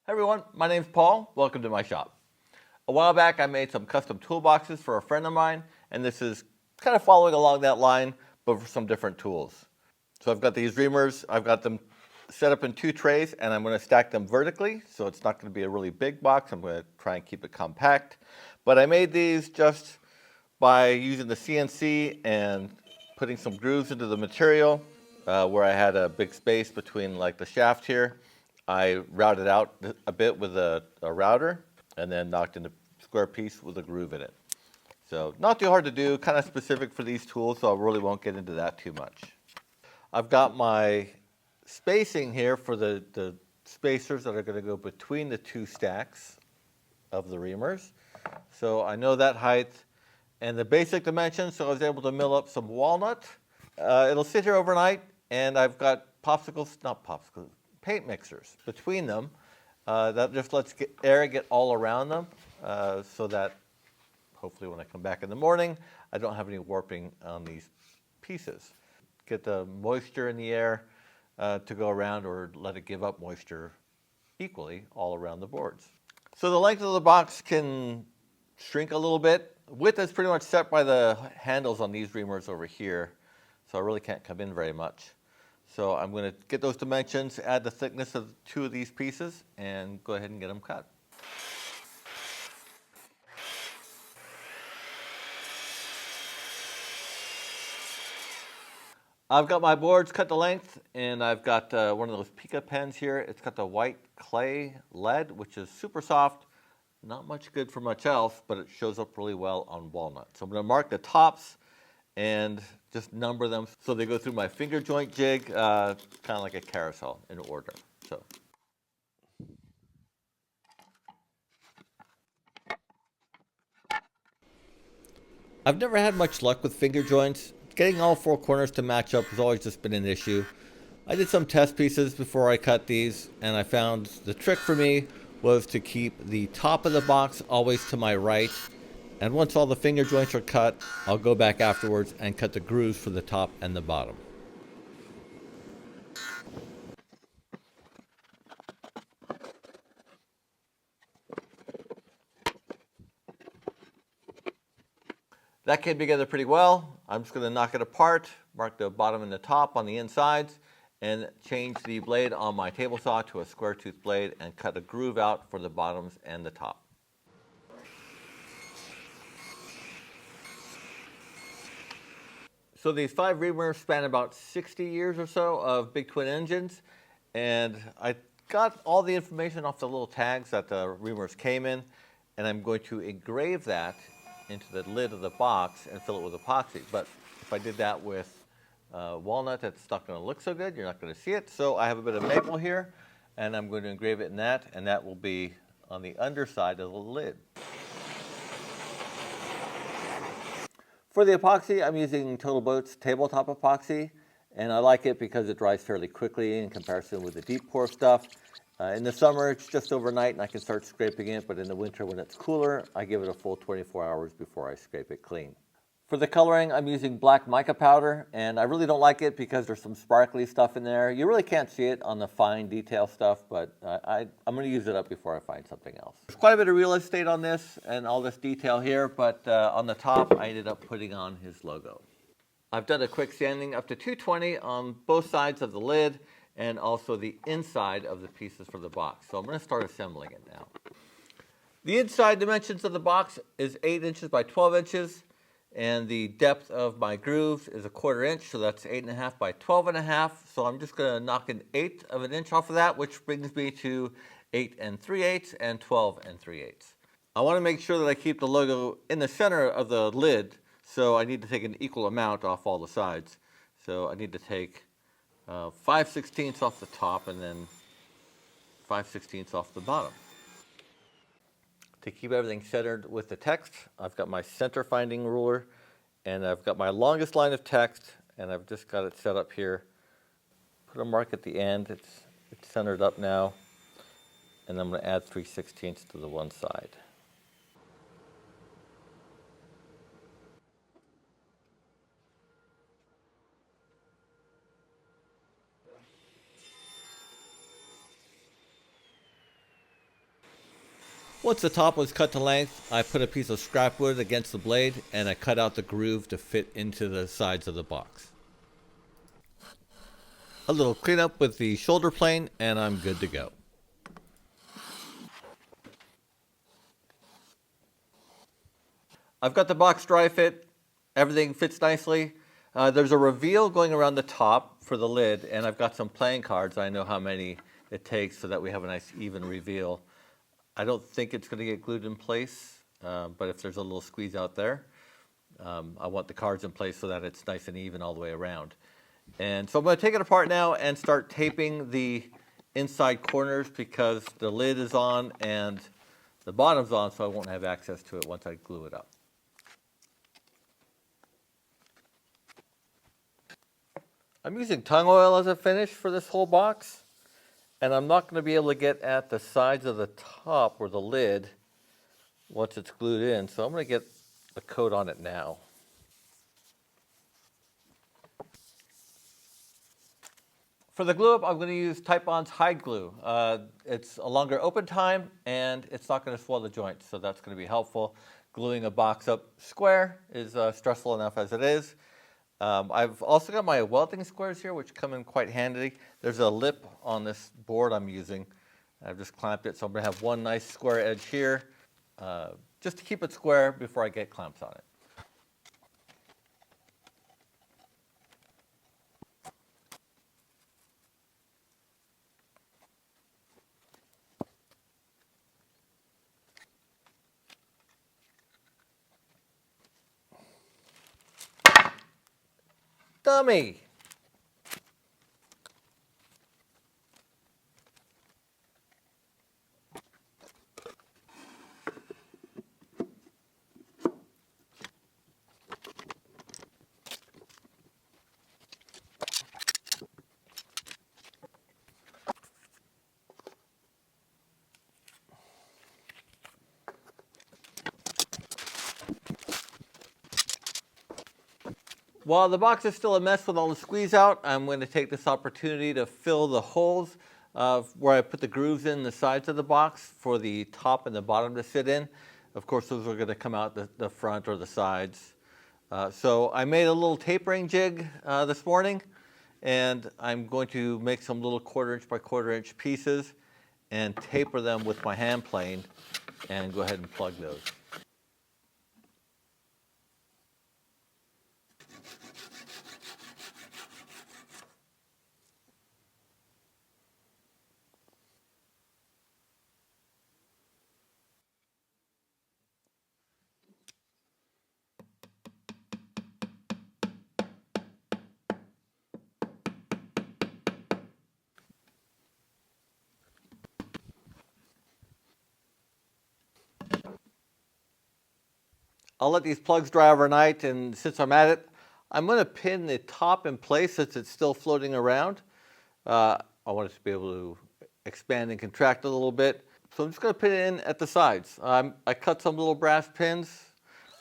Hey everyone, my name's Paul. Welcome to my shop. A while back I made some custom toolboxes for a friend of mine, and this is kind of following along that line, but for some different tools. So I've got these reamers, I've got them set up in two trays, and I'm going to stack them vertically, so it's not going to be a really big box. I'm going to try and keep it compact. But I made these just by using the CNC and putting some grooves into the material where I had a big space between like the shaft here. I routed out a bit with a router and then knocked in a square piece with a groove in it. So not too hard to do, kind of specific for these tools, so I really won't get into that too much. I've got my spacing here for the spacers that are going to go between the two stacks of the reamers. So I know that height and the basic dimensions, so I was able to mill up some walnut. It'll sit here overnight, and I've got paint mixers between them that just lets air get all around them so that hopefully when I come back in the morning, I don't have any warping on these pieces. Get the moisture in the air to go around or let it give up moisture equally all around the boards. So the length of the box can shrink a little bit. Width is pretty much set by the handles on these reamers over here, so I really can't come in very much. So I'm going to get those dimensions, add the thickness of two of these pieces, and go ahead and get them cut. I've got my boards cut to length, and I've got one of those Pica pens here. It's got the white clay lead, which is super soft. Not much good for much else, but it shows up really well on walnut. So I'm going to mark the tops and just number them so they go through my finger joint jig, kind of like a carousel in order. So. I've never had much luck with finger joints. Getting all four corners to match up has always just been an issue. I did some test pieces before I cut these, and I found the trick for me was to keep the top of the box always to my right. And once all the finger joints are cut, I'll go back afterwards and cut the grooves for the top and the bottom. That came together pretty well. I'm just going to knock it apart, mark the bottom and the top on the insides, and change the blade on my table saw to a square tooth blade and cut a groove out for the bottoms and the top. So these 5 reamers span about 60 years or so of big twin engines, and I got all the information off the little tags that the reamers came in, and I'm going to engrave that into the lid of the box and fill it with epoxy. But if I did that with walnut, that's not going to look so good. You're not going to see it. So I have a bit of maple here, and I'm going to engrave it in that, and that will be on the underside of the lid. For the epoxy, I'm using Total Boat's tabletop epoxy, and I like it because it dries fairly quickly in comparison with the deep pour stuff. In the summer, it's just overnight and I can start scraping it, but in the winter when it's cooler, I give it a full 24 hours before I scrape it clean. For the coloring, I'm using black mica powder, and I really don't like it because there's some sparkly stuff in there. You really can't see it on the fine detail stuff, but I'm going to use it up before I find something else. There's quite a bit of real estate on this and all this detail here, but on the top, I ended up putting on his logo. I've done a quick sanding up to 220 on both sides of the lid and also the inside of the pieces for the box. So I'm going to start assembling it now. The inside dimensions of the box is 8 inches by 12 inches. And the depth of my grooves is 1/4 inch, so that's 8.5 by 12.5. So I'm just going to knock 1/8 of an inch off of that, which brings me to 8 3/8 and 12 3/8. I want to make sure that I keep the logo in the center of the lid, so I need to take an equal amount off all the sides. So I need to take 5/16 off the top and then 5/16 off the bottom. To keep everything centered with the text, I've got my center finding ruler, and I've got my longest line of text, and I've just got it set up here. Put a mark at the end. It's centered up now, and I'm going to add 3/16 to the one side. Once the top was cut to length, I put a piece of scrap wood against the blade and I cut out the groove to fit into the sides of the box. A little cleanup with the shoulder plane and I'm good to go. I've got the box dry fit. Everything fits nicely. There's a reveal going around the top for the lid, and I've got some playing cards. I know how many it takes so that we have a nice even reveal. I don't think it's going to get glued in place, but if there's a little squeeze out there, I want the cards in place so that it's nice and even all the way around. And so I'm going to take it apart now and start taping the inside corners because the lid is on and the bottom's on, so I won't have access to it once I glue it up. I'm using tung oil as a finish for this whole box, and I'm not going to be able to get at the sides of the top or the lid once it's glued in, so I'm going to get a coat on it now. For the glue up, I'm going to use Titebond's hide glue. It's a longer open time and it's not going to swell the joints, so that's going to be helpful. Gluing a box up square is stressful enough as it is. I've also got my welding squares here, which come in quite handy. There's a lip on this board I'm using. I've just clamped it, so I'm going to have one nice square edge here, just to keep it square before I get clamps on it. Dummy! While the box is still a mess with all the squeeze out, I'm going to take this opportunity to fill the holes where I put the grooves in the sides of the box for the top and the bottom to sit in. Of course, those are going to come out the front or the sides. So I made a little tapering jig this morning, and I'm going to make some little 1/4 inch by 1/4 inch pieces and taper them with my hand plane and go ahead and plug those. I'll let these plugs dry overnight, and since I'm at it, I'm going to pin the top in place since it's still floating around. I want it to be able to expand and contract a little bit. So I'm just going to pin it in at the sides. I cut some little brass pins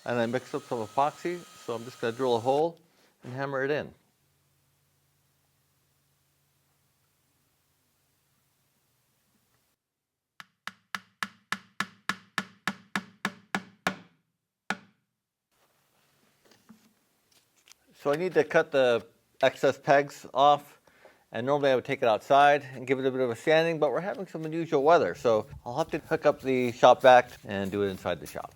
and I mixed up some epoxy, so I'm just going to drill a hole and hammer it in. So I need to cut the excess pegs off, and normally I would take it outside and give it a bit of a sanding, but we're having some unusual weather, so I'll have to hook up the shop vac and do it inside the shop.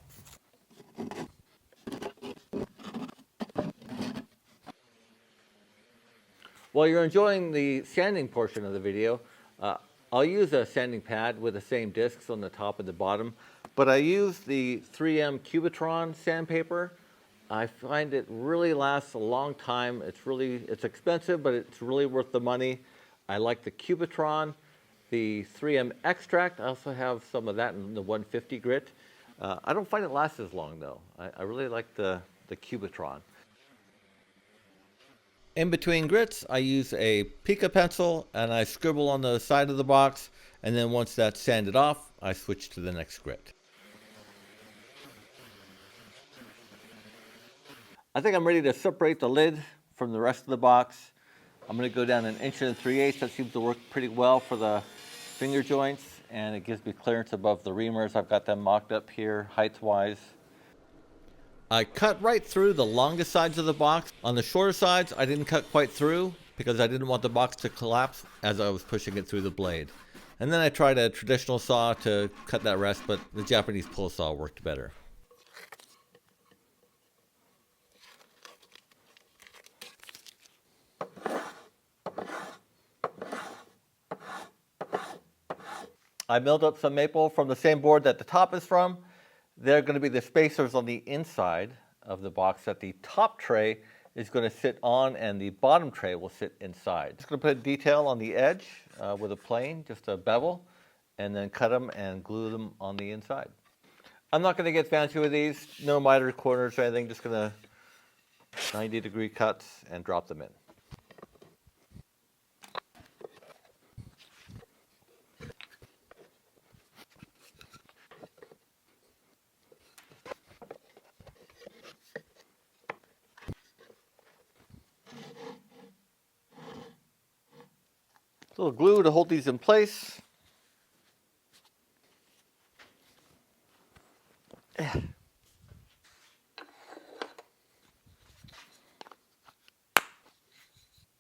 While you're enjoying the sanding portion of the video, I'll use a sanding pad with the same discs on the top and the bottom, but I use the 3M Cubitron sandpaper. I find it really lasts a long time. It's expensive, but it's really worth the money. I like the Cubitron, the 3M Extract. I also have some of that in the 150 grit. I don't find it lasts as long though. I really like the Cubitron. In between grits, I use a Pica pencil and I scribble on the side of the box, and then once that's sanded off, I switch to the next grit. I think I'm ready to separate the lid from the rest of the box. I'm going to go down 1 3/8 inches. That seems to work pretty well for the finger joints. and it gives me clearance above the reamers. I've got them mocked up here height-wise. I cut right through the longest sides of the box. On the shorter sides, I didn't cut quite through because I didn't want the box to collapse as I was pushing it through the blade. And then I tried a traditional saw to cut that rest, but the Japanese pull saw worked better. I milled up some maple from the same board that the top is from. They're going to be the spacers on the inside of the box that the top tray is going to sit on, and the bottom tray will sit inside. Just going to put a detail on the edge with a plane, just a bevel, and then cut them and glue them on the inside. I'm not going to get fancy with these, no miter corners or anything, just going to 90-degree cuts and drop them in. A little glue to hold these in place.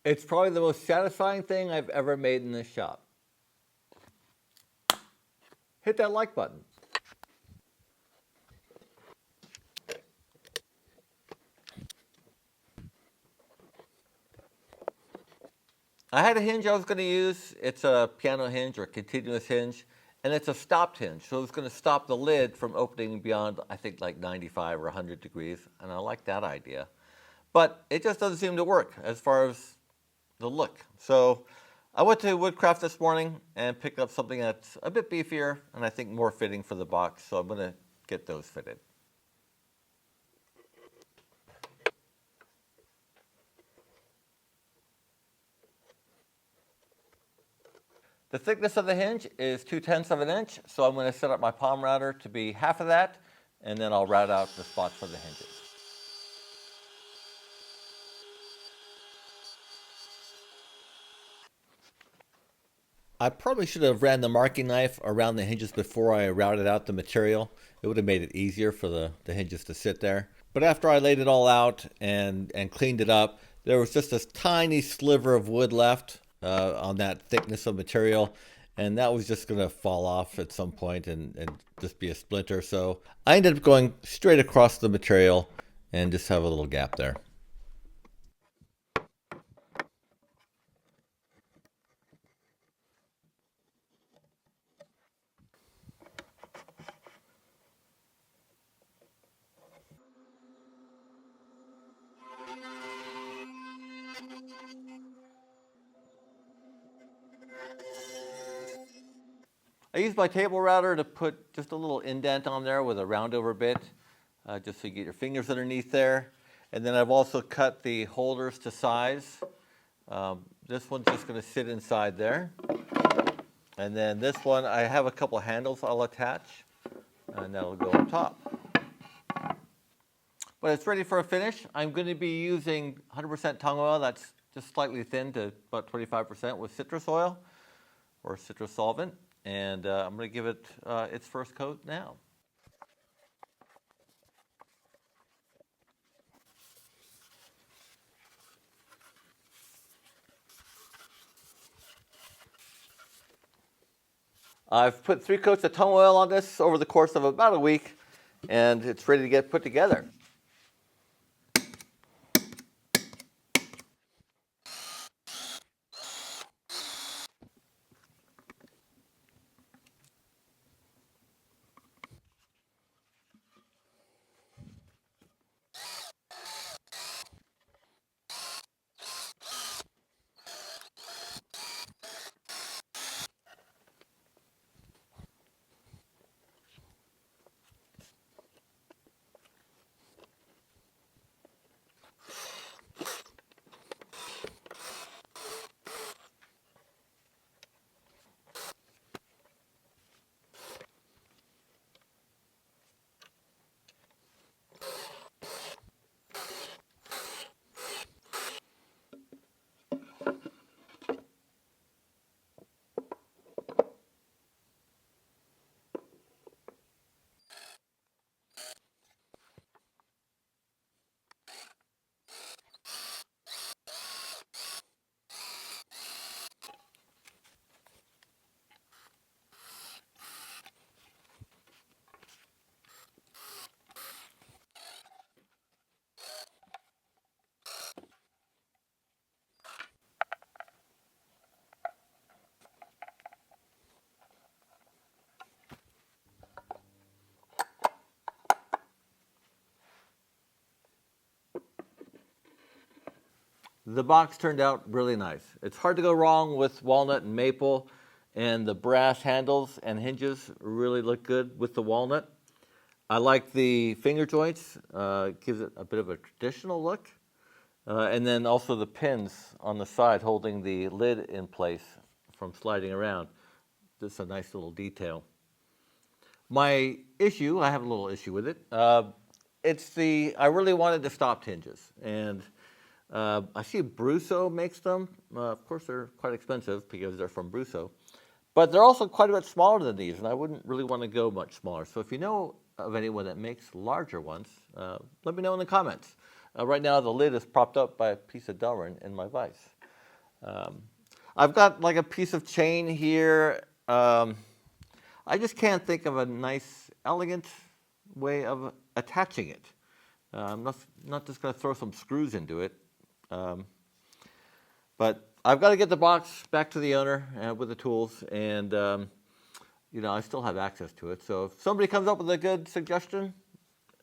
It's probably the most satisfying thing I've ever made in this shop. Hit that like button. I had a hinge I was going to use. It's a piano hinge or continuous hinge, and it's a stopped hinge. So it's going to stop the lid from opening beyond, I think, like 95 or 100 degrees, and I like that idea. But it just doesn't seem to work as far as the look. So I went to Woodcraft this morning and picked up something that's a bit beefier and I think more fitting for the box. So I'm going to get those fitted. The thickness of the hinge is 2/10 of an inch, so I'm going to set up my palm router to be half of that, and then I'll route out the spots for the hinges. I probably should have ran the marking knife around the hinges before I routed out the material. It would have made it easier for the hinges to sit there. But after I laid it all out and cleaned it up, there was just this tiny sliver of wood left on that thickness of material, and that was just going to fall off at some point and just be a splinter. So I ended up going straight across the material and just have a little gap there. I used my table router to put just a little indent on there with a round over bit, just so you get your fingers underneath there. And then I've also cut the holders to size. This one's just going to sit inside there. And then this one, I have a couple handles I'll attach, and that'll go on top. But it's ready for a finish. I'm going to be using 100% tung oil. That's just slightly thinned to about 25% with citrus oil or citrus solvent. And I'm going to give it its first coat now. I've put 3 coats of tung oil on this over the course of about a week, and it's ready to get put together. The box turned out really nice. It's hard to go wrong with walnut and maple, and the brass handles and hinges really look good with the walnut. I like the finger joints, gives it a bit of a traditional look. And then also the pins on the side holding the lid in place from sliding around. Just a nice little detail. My issue, I have a little issue with it. I really wanted the stopped hinges. And I see Brusso makes them. Of course, they're quite expensive because they're from Brusso. But they're also quite a bit smaller than these, and I wouldn't really want to go much smaller. So if you know of anyone that makes larger ones, let me know in the comments. Right now, the lid is propped up by a piece of Delrin in my vise. I've got like a piece of chain here. I just can't think of a nice, elegant way of attaching it. I'm not just going to throw some screws into it. But I've got to get the box back to the owner with the tools, and I still have access to it. So if somebody comes up with a good suggestion,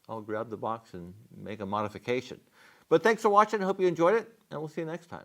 I'll grab the box and make a modification. But thanks for watching. I hope you enjoyed it, and we'll see you next time.